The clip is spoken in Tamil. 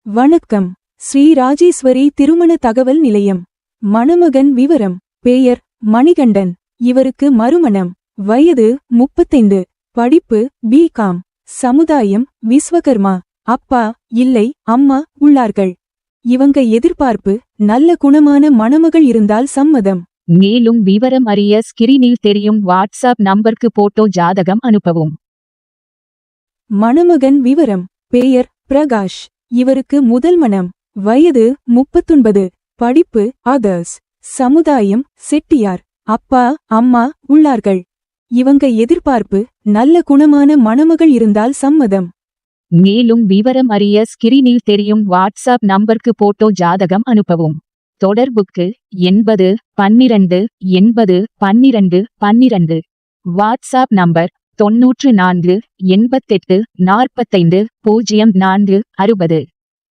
வணக்கம். ஸ்ரீ ராஜேஸ்வரி திருமண தகவல் நிலையம். மணமகன் விவரம்: பெயர் மணிகண்டன். இவருக்கு மறுமணம். வயது 35. படிப்பு B.Com. சமுதாயம் விஸ்வகர்மா. அப்பா இல்லை, அம்மா உள்ளார்கள். இவங்க எதிர்பார்ப்பு: நல்ல குணமான மணமகள் இருந்தால் சம்மதம். மேலும் விவரம் அறிய ஸ்கிரீனில் தெரியும் வாட்ஸ்அப் நம்பருக்கு போட்டோ ஜாதகம் அனுப்பவும். மணமகன் விவரம்: பெயர் பிரகாஷ். இவருக்கு முதல் மணம். வயது 39. படிப்பு அதர்ஸ். சமுதாயம் செட்டியார். அப்பா அம்மா உள்ளார்கள். இவங்க எதிர்பார்ப்பு: நல்ல குணமான மணமகள் இருந்தால் சம்மதம். மேலும் விவரம் அறிய ஸ்கிரீனில் தெரியும் வாட்ஸ்அப் நம்பருக்கு போட்டோ ஜாதகம் அனுப்பவும். தொடர்புக்கு 80 12 80 12 12. WhatsApp number 94 88 45 04 60.